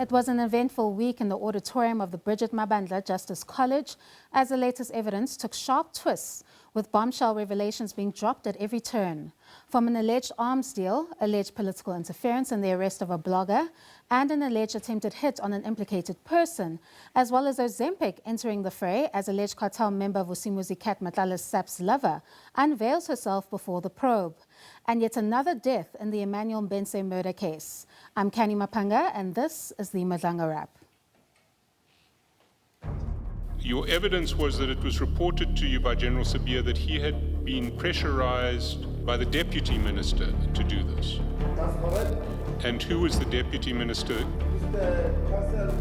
It was an eventful week in the auditorium of the Bridget Mabandla Justice College as the latest evidence took sharp twists, with bombshell revelations being dropped at every turn. From an alleged arms deal, alleged political interference and the arrest of a blogger, and an alleged attempted hit on an implicated person, as well as Ozempic entering the fray as alleged cartel member Vusimuzi cat Matlala's SAPS lover unveils herself before the probe. And yet another death in the Emmanuel Mbense murder case. I'm Canny Maphanga, and this is the Madlanga Wrap. Your evidence was that it was reported to you by General Sibiya that he had been pressurized by the Deputy Minister to do this. That's correct. And who was the Deputy Minister? Mr. Cartel.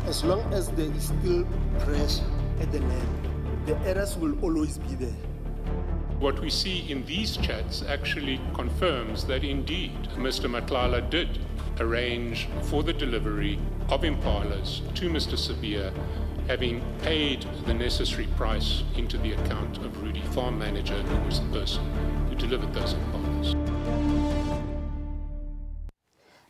As long as there is still pressure at the land, the errors will always be there. What we see in these chats actually confirms that indeed Mr. Matlala did arrange for the delivery of impalas to Mr. Sibiya, having paid the necessary price into the account of Rudy, farm manager, who was the person who delivered those impalas.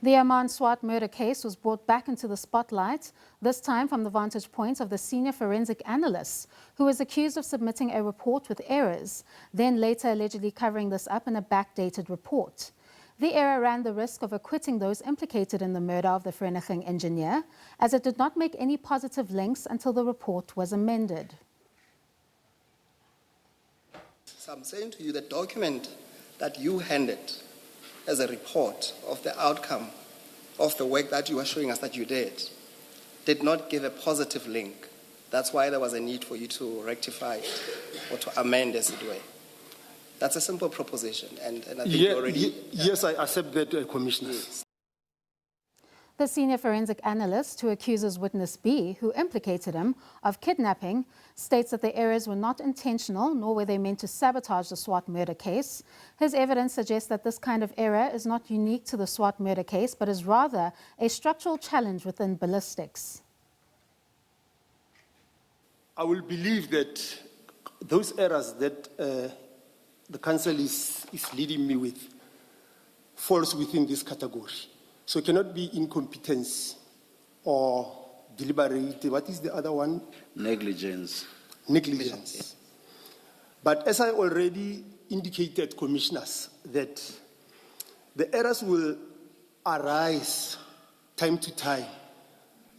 The Amman Swart murder case was brought back into the spotlight, this time from the vantage point of the senior forensic analyst, who was accused of submitting a report with errors, then later allegedly covering this up in a backdated report. The error ran the risk of acquitting those implicated in the murder of the Vereniging engineer, as it did not make any positive links until the report was amended. So I'm saying to you, the document that you handed as a report of the outcome of the work that you were showing us that you did not give a positive link. That's why there was a need for you to rectify it or to amend, as it were. That's a simple proposition, and I think you already... Yes, I accept that, Commissioner. Yes. The senior forensic analyst who accuses witness B, who implicated him, of kidnapping, states that the errors were not intentional, nor were they meant to sabotage the Swart murder case. His evidence suggests that this kind of error is not unique to the Swart murder case, but is rather a structural challenge within ballistics. I will believe that those errors that the council is leading me with falls within this category. So it cannot be incompetence or deliberate. What is the other one? Negligence. Negligence. But as I already indicated, commissioners, that the errors will arise time to time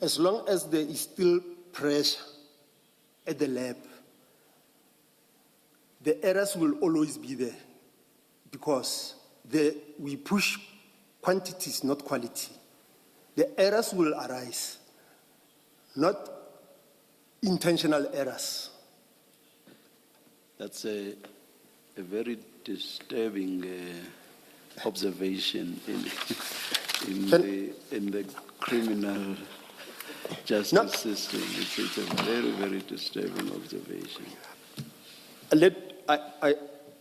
as long as there is still pressure at the lab. The errors will always be there because we push quantities, not quality. The errors will arise, not intentional errors. That's a very disturbing observation in the criminal justice system. It's a very, very disturbing observation.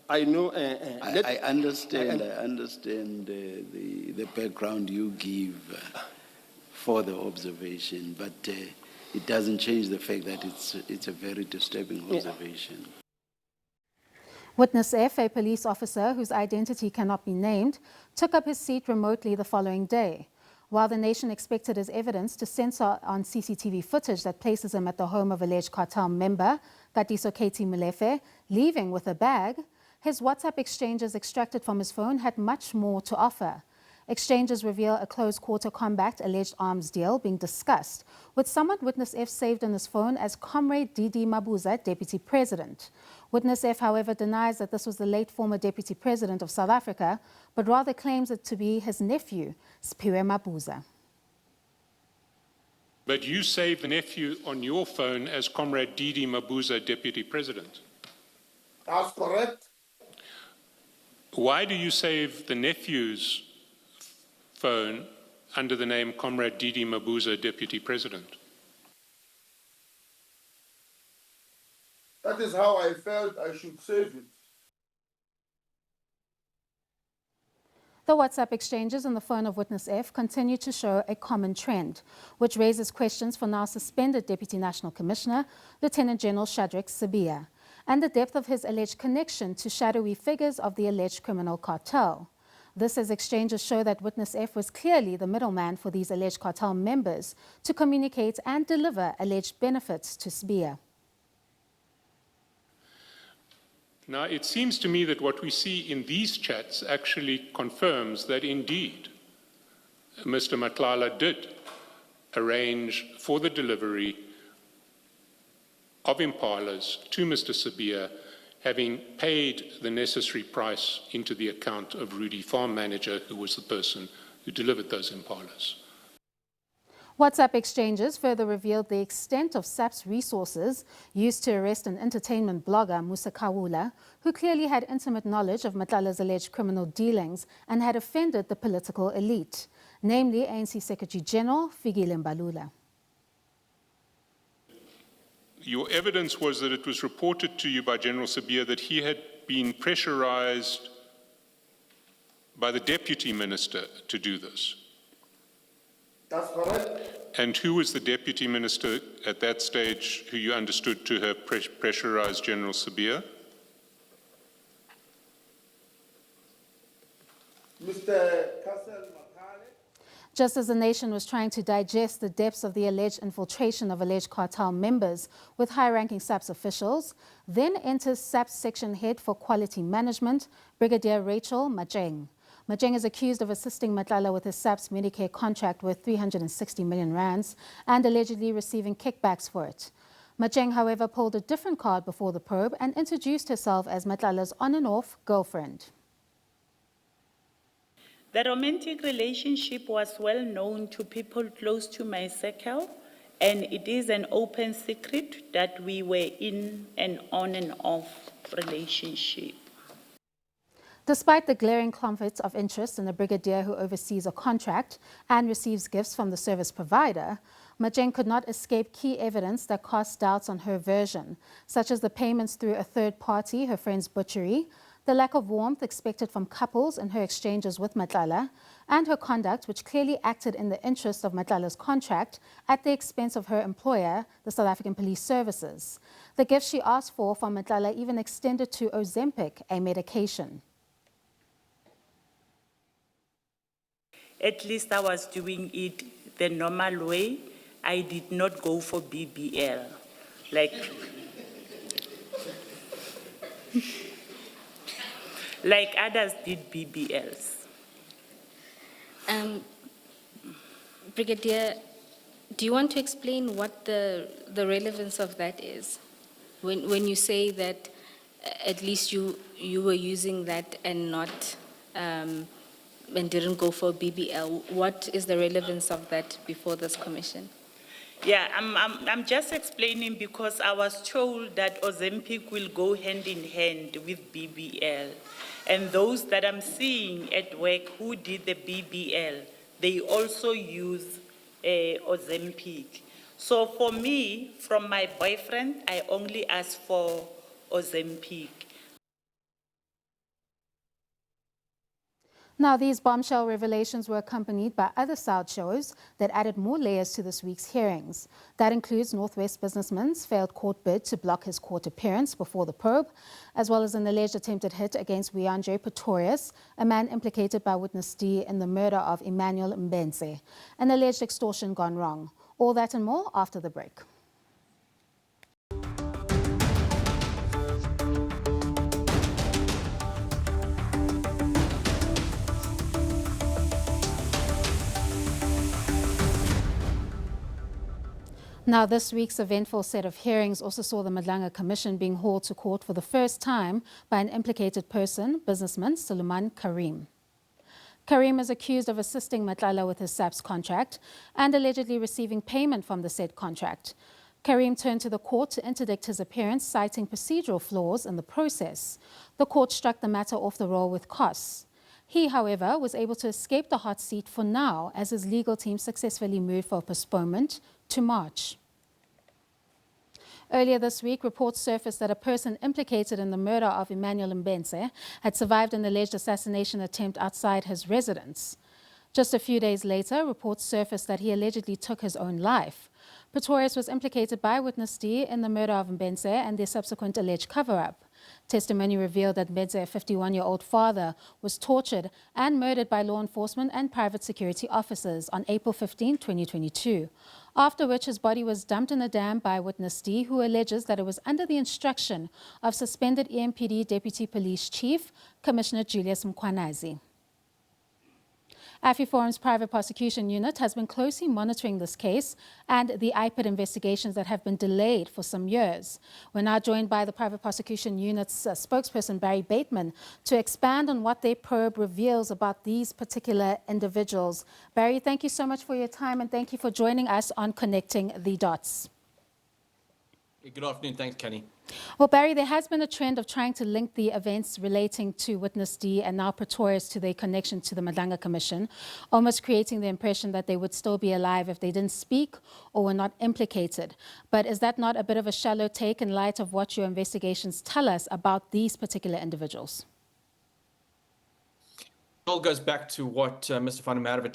I know. I understand the background you give for the observation, but it doesn't change the fact that it's a very disturbing observation. Witness F, a police officer whose identity cannot be named, took up his seat remotely the following day. While the nation expected his evidence to censor on CCTV footage that places him at the home of alleged cartel member Katiso Katie Molefe, leaving with a bag, his WhatsApp exchanges extracted from his phone had much more to offer. Exchanges reveal a close-quarter combat alleged arms deal being discussed, with someone Witness F saved on his phone as Comrade Didi Mabuza, Deputy President. Witness F, however, denies that this was the late former Deputy President of South Africa, but rather claims it to be his nephew, Sibiya Mabuza. But you saved the nephew on your phone as Comrade Didi Mabuza, Deputy President. That's correct. Why do you save the nephew's phone under the name Comrade Didi Mabuza, Deputy President? That is how I felt I should save it. The WhatsApp exchanges on the phone of Witness F continue to show a common trend, which raises questions for now suspended Deputy National Commissioner, Lieutenant General Shadrack Sibiya, and the depth of his alleged connection to shadowy figures of the alleged criminal cartel. This as exchanges show that witness F was clearly the middleman for these alleged cartel members to communicate and deliver alleged benefits to Sibiya. Now, it seems to me that what we see in these chats actually confirms that indeed Mr. Matlala did arrange for the delivery of impalas to Mr. Sibiya, having paid the necessary price into the account of Rudy, farm manager, who was the person who delivered those impalas. WhatsApp exchanges further revealed the extent of SAPS resources used to arrest an entertainment blogger, Musa Kawula, who clearly had intimate knowledge of Matlala's alleged criminal dealings and had offended the political elite, namely ANC Secretary General Fikile Mbalula. Your evidence was that it was reported to you by General Sibiya that he had been pressurized by the deputy minister to do this. That's correct. And who was the deputy minister at that stage who you understood to have pressurized General Sibiya? Mr. Castle. Just as the nation was trying to digest the depths of the alleged infiltration of alleged cartel members with high-ranking SAPS officials, then enters SAPS Section Head for Quality Management, Brigadier Rachel Majeng. Majeng is accused of assisting Matlala with his SAPS Medicare contract worth 360 million rands and allegedly receiving kickbacks for it. Majeng, however, pulled a different card before the probe and introduced herself as Matlala's on and off girlfriend. The romantic relationship was well known to people close to my circle, and it is an open secret that we were in an on and off relationship. Despite the glaring conflicts of interest in the brigadier who oversees a contract and receives gifts from the service provider, Majeng could not escape key evidence that casts doubts on her version, such as the payments through a third party, her friend's butchery, the lack of warmth expected from couples in her exchanges with Matlala, and her conduct, which clearly acted in the interest of Matlala's contract at the expense of her employer, the South African Police Services. The gift she asked for from Matlala even extended to Ozempic, a medication. At least I was doing it the normal way. I did not go for BBL. Like others did BBLs. Brigadier, do you want to explain what the relevance of that is? When you say that at least you were using that and not and didn't go for BBL, what is the relevance of that before this commission? Yeah, I'm just explaining because I was told that Ozempic will go hand in hand with BBL. And those that I'm seeing at work who did the BBL, they also use Ozempic. So for me, from my boyfriend, I only asked for Ozempic. Now, these bombshell revelations were accompanied by other side shows that added more layers to this week's hearings. That includes Northwest businessman's failed court bid to block his court appearance before the probe, as well as an alleged attempted hit against Wiandre Pretorius, a man implicated by witness D in the murder of Emmanuel Mbense, an alleged extortion gone wrong. All that and more after the break. Now, this week's eventful set of hearings also saw the Madlanga Commission being hauled to court for the first time by an implicated person, businessman Suleiman Karim. Karim is accused of assisting Matlala with his SAPS contract and allegedly receiving payment from the said contract. Karim turned to the court to interdict his appearance, citing procedural flaws in the process. The court struck the matter off the roll with costs. He, however, was able to escape the hot seat for now as his legal team successfully moved for a postponement to March. Earlier this week, reports surfaced that a person implicated in the murder of Emmanuel Mbense had survived an alleged assassination attempt outside his residence. Just a few days later, reports surfaced that he allegedly took his own life. Pretorius was implicated by witness D in the murder of Mbense and their subsequent alleged cover-up. Testimony revealed that Mbense, a 51-year-old father, was tortured and murdered by law enforcement and private security officers on April 15, 2022, after which his body was dumped in a dam by witness D, who alleges that it was under the instruction of suspended EMPD Deputy Police Chief, Commissioner Julius Mkhwanazi. AfriForum's private prosecution unit has been closely monitoring this case and the IPID investigations that have been delayed for some years. We're now joined by the private prosecution unit's spokesperson, Barry Bateman, to expand on what their probe reveals about these particular individuals. Barry, thank you so much for your time and thank you for joining us on Connecting the Dots. Good afternoon. Thanks, Canny. Well, Barry, there has been a trend of trying to link the events relating to Witness D and now Pretorius to their connection to the Madlanga Commission, almost creating the impression that they would still be alive if they didn't speak or were not implicated. But is that not a bit of a shallow take in light of what your investigations tell us about these particular individuals? It all goes back to what Mr. van der Merwe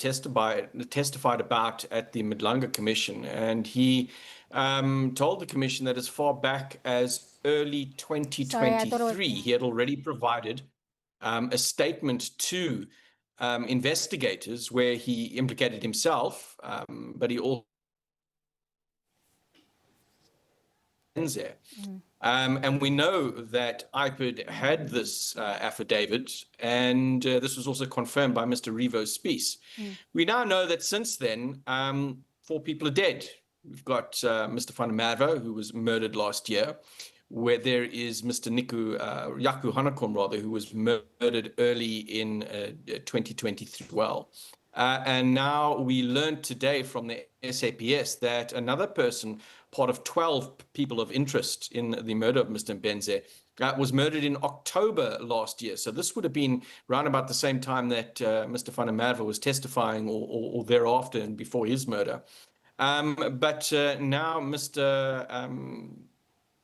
testified about at the Madlanga Commission, and he told the Commission that as far back as early 2023, he had already provided a statement to investigators where he implicated himself, but he also and we know that IPID had this affidavit, and this was also confirmed by Mr. Revo Spies. We now know that since then, 4 people are dead. We've got Mr. van der Merwe, who was murdered last year, where there is Mr. Yaku Hanekom, rather, who was murdered early in 2023 as well. And now we learned today from the SAPS that another person, part of 12 people of interest in the murder of Mr. Mbense, was murdered in October last year. So this would have been around about the same time that Mr. van der Merwe was testifying or thereafter and before his murder. But now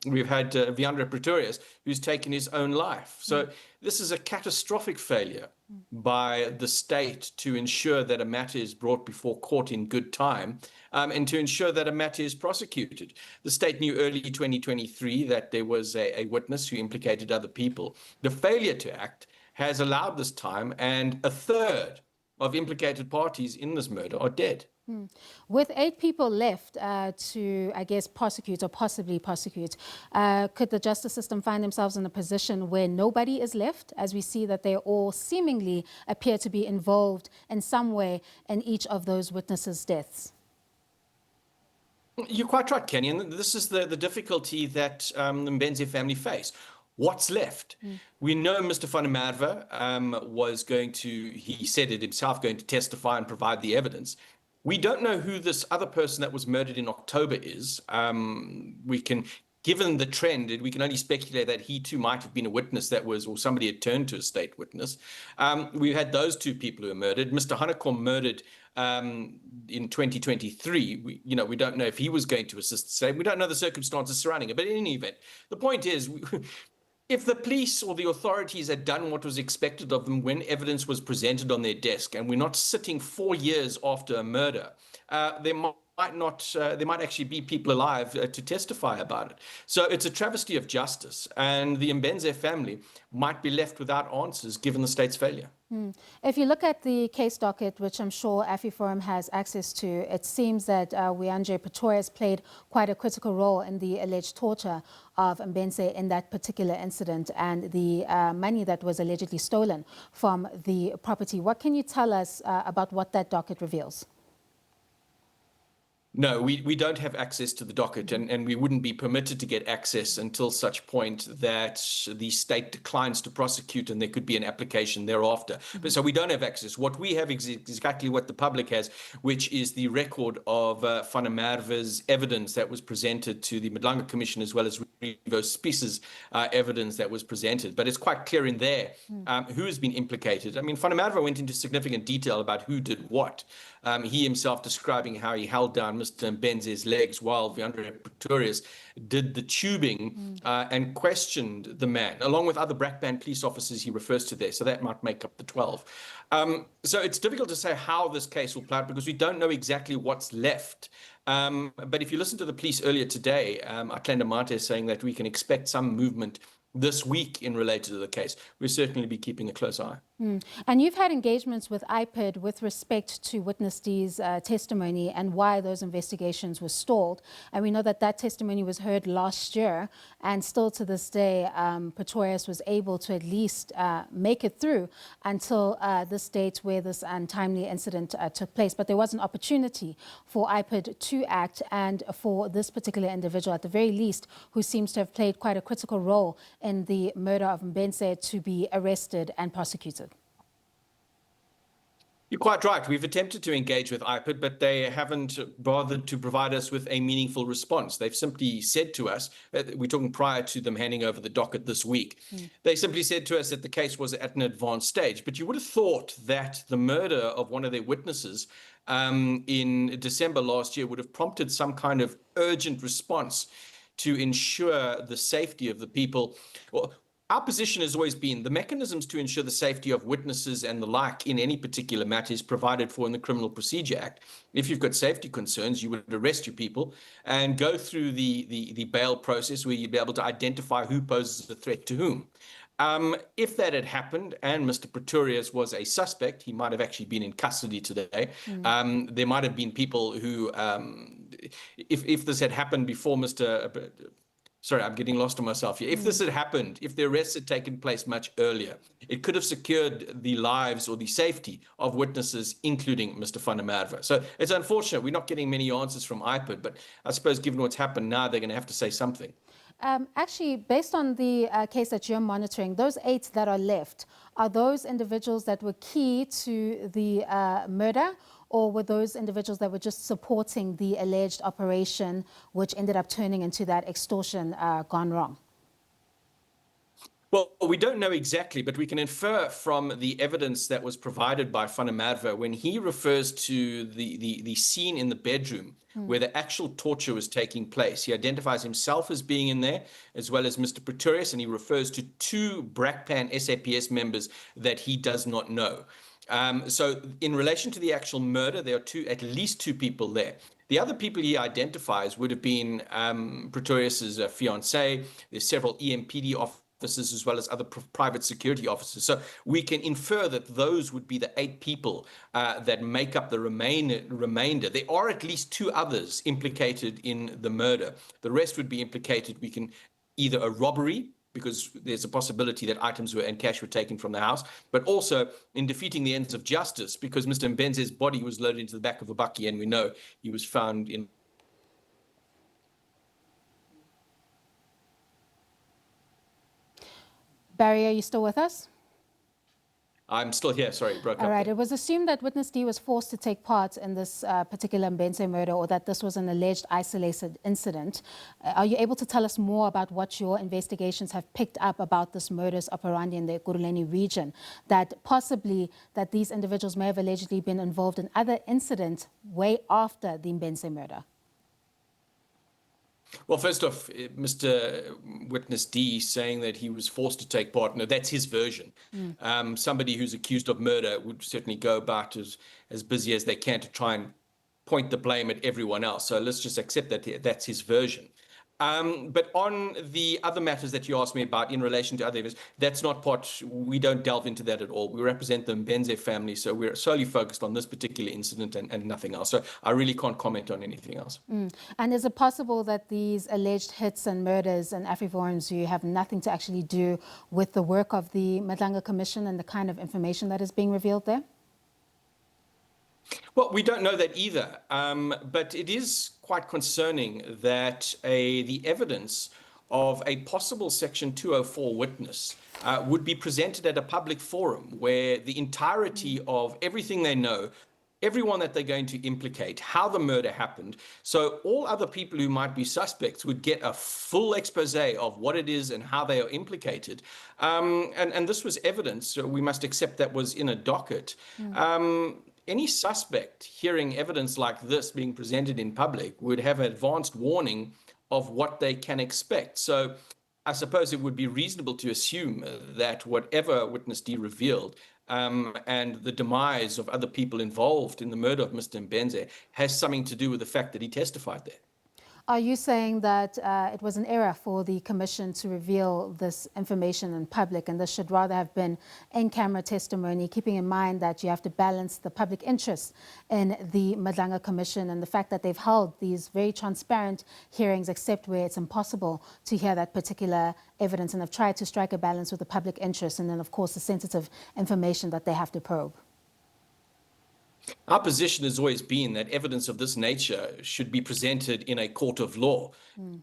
we've had Viandre Pretorius, who's taken his own life. So this is a catastrophic failure by the state to ensure that a matter is brought before court in good time and to ensure that a matter is prosecuted. The state knew early 2023 that there was a witness who implicated other people. The failure to act has allowed this time, and a third of implicated parties in this murder are dead. With 8 people left to, I guess, prosecute or possibly prosecute, could the justice system find themselves in a position where nobody is left, as we see that they all seemingly appear to be involved in some way in each of those witnesses' deaths? You're quite right, Canny, and this is the difficulty that the Mbense family face. What's left? We know Mr. van der Merwe was going to, he said it himself, going to testify and provide the evidence. We don't know who this other person that was murdered in October is. We can, given the trend, we can only speculate that he too might have been a witness that was, or somebody had turned to a state witness. We had those 2 people who were murdered. Mr. Hanekom murdered in 2023. We don't know if he was going to assist the state. We don't know the circumstances surrounding it. But in any event, the point is, if the police or the authorities had done what was expected of them when evidence was presented on their desk, and we're not sitting 4 years after a murder, there might actually be people alive to testify about it. So it's a travesty of justice, and the Mbense family might be left without answers given the state's failure. If you look at the case docket, which I'm sure AfriForum has access to, it seems that Viandre Pretorius played quite a critical role in the alleged torture of Mbense in that particular incident and the money that was allegedly stolen from the property. What can you tell us about what that docket reveals? No, we don't have access to the docket, and we wouldn't be permitted to get access until such point that the state declines to prosecute and there could be an application thereafter. But so we don't have access. What we have is exactly what the public has, which is the record of van der Merwe's evidence that was presented to the Madlanga Commission, as well as Revo Spies' evidence that was presented. But it's quite clear in there who has been implicated. I mean, van der Merwe went into significant detail about who did what. He himself describing how he held down Mr. Mbense's legs while Viandre Pretorius did the tubing and questioned the man, along with other Brakpan police officers he refers to there. So that might make up the 12. So it's difficult to say how this case will play out because we don't know exactly what's left. But if you listen to the police earlier today, Atlanta Mate is saying that we can expect some movement this week in related to the case. We'll certainly be keeping a close eye. And you've had engagements with IPID with respect to Witness D's testimony and why those investigations were stalled. And we know that that testimony was heard last year, and still to this day, Pretorius was able to at least make it through until this date where this untimely incident took place. But there was an opportunity for IPID to act, and for this particular individual, at the very least, who seems to have played quite a critical role in the murder of Mbense, to be arrested and prosecuted. You're quite right. We've attempted to engage with IPID, but they haven't bothered to provide us with a meaningful response. They've simply said to us, we're talking prior to them handing over the docket this week, they simply said to us that the case was at an advanced stage. But you would have thought that the murder of one of their witnesses in December last year would have prompted some kind of urgent response to ensure the safety of the people. Well, our position has always been the mechanisms to ensure the safety of witnesses and the like in any particular matter is provided for in the Criminal Procedure Act. If you've got safety concerns, you would arrest your people and go through the bail process where you'd be able to identify who poses a threat to whom. If that had happened and Mr. Pretorius was a suspect, he might have actually been in custody today. There might have been people who, if this had happened before Mr. Sorry, I'm getting lost on myself here. If this had happened, if the arrests had taken place much earlier, it could have secured the lives or the safety of witnesses, including Mr. van der Merwe. So it's unfortunate. We're not getting many answers from IPID, but I suppose given what's happened now, they're going to have to say something. Actually, based on the case that you're monitoring, those 8 that are left, are those individuals that were key to the murder, or were those individuals that were just supporting the alleged operation, which ended up turning into that extortion gone wrong? Well, we don't know exactly, but we can infer from the evidence that was provided by van der Merwe when he refers to the scene in the bedroom where the actual torture was taking place. He identifies himself as being in there, as well as Mr. Pretorius, and he refers to 2 BRACPAN SAPS members that he does not know. So in relation to the actual murder, there are at least two people there. The other people he identifies would have been Pretorius's fiancée. There's several EMPD officers as well as other private security officers. So we can infer that those would be the 8 people that make up the remainder. There are at least 2 others implicated in the murder. The rest would be implicated. We can either a robbery, because there's a possibility that items and cash were taken from the house, but also in defeating the ends of justice, because Mr. Mbense's body was loaded into the back of a bakkie, and we know he was found in. Barry, are you still with us? I'm still here, sorry, broke up. All right, it was assumed that Witness D was forced to take part in this particular Mbense murder, or that this was an alleged isolated incident. Are you able to tell us more about what your investigations have picked up about this modus operandi in the Ekurhuleni region, that possibly that these individuals may have allegedly been involved in other incidents way after the Mbense murder? Well, first off, Mr. Witness D saying that he was forced to take part, no, that's his version. Somebody who's accused of murder would certainly go about as busy as they can to try and point the blame at everyone else. So let's just accept that that's his version. But on the other matters that you asked me about in relation to other events, that's not part, we don't delve into that at all. We represent the Mbense family, so we're solely focused on this particular incident and nothing else. So I really can't comment on anything else. And is it possible that these alleged hits and murders and AfriForums who have nothing to actually do with the work of the Madlanga Commission and the kind of information that is being revealed there? Well, we don't know that either, but it is quite concerning that the evidence of a possible Section 204 witness would be presented at a public forum where the entirety of everything they know, everyone that they're going to implicate, how the murder happened, so all other people who might be suspects would get a full expose of what it is and how they are implicated. And this was evidence, so we must accept that was in a docket. Any suspect hearing evidence like this being presented in public would have advanced warning of what they can expect. So I suppose it would be reasonable to assume that whatever Witness D revealed and the demise of other people involved in the murder of Mr. Mbense has something to do with the fact that he testified there. Are you saying that it was an error for the commission to reveal this information in public, and this should rather have been in-camera testimony, keeping in mind that you have to balance the public interest in the Madlanga Commission and the fact that they've held these very transparent hearings, except where it's impossible to hear that particular evidence, and have tried to strike a balance with the public interest and then, of course, the sensitive information that they have to probe? Our position has always been that evidence of this nature should be presented in a court of law.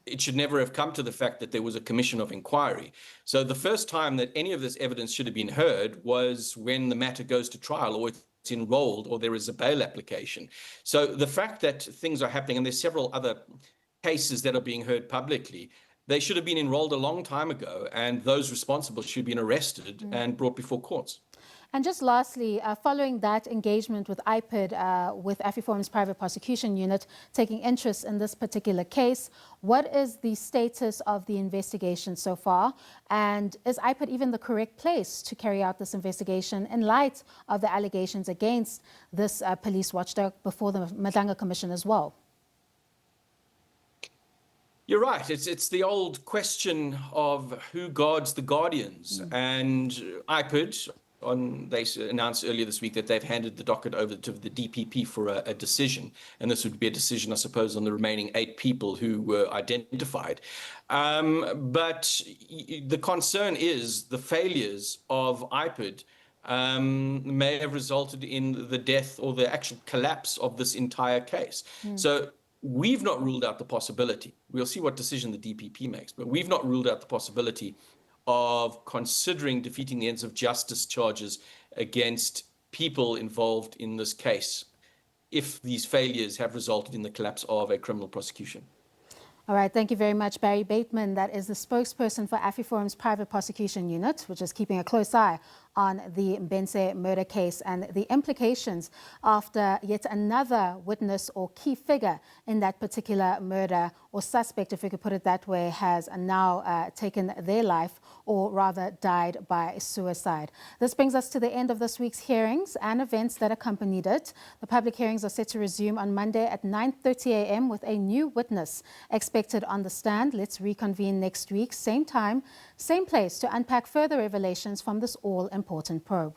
It should never have come to the fact that there was a commission of inquiry. So the first time that any of this evidence should have been heard was when the matter goes to trial, or it's enrolled, or there is a bail application. So the fact that things are happening, and there's several other cases that are being heard publicly, they should have been enrolled a long time ago, and those responsible should have been arrested and brought before courts. And just lastly, following that engagement with IPID, with AfriForum's private prosecution unit taking interest in this particular case, what is the status of the investigation so far? And is IPID even the correct place to carry out this investigation in light of the allegations against this police watchdog before the Madlanga Commission as well? You're right. It's the old question of who guards the guardians. And IPID, they announced earlier this week that they've handed the docket over to the DPP for a decision. And this would be a decision, I suppose, on the remaining 8 people who were identified. But the concern is the failures of IPID may have resulted in the death or the actual collapse of this entire case. So we've not ruled out the possibility. We'll see what decision the DPP makes, but we've not ruled out the possibility of considering defeating the ends of justice charges against people involved in this case if these failures have resulted in the collapse of a criminal prosecution. All right, thank you very much, Barry Bateman. That is the spokesperson for AfriForum's private prosecution unit, which is keeping a close eye on the Mbense murder case and the implications after yet another witness or key figure in that particular murder, or suspect, if we could put it that way, has now taken their life, or rather died by suicide. This brings us to the end of this week's hearings and events that accompanied it. The public hearings are set to resume on Monday at 9:30 a.m. with a new witness expected on the stand. Let's reconvene next week, same time, same place, to unpack further revelations from this all-important probe.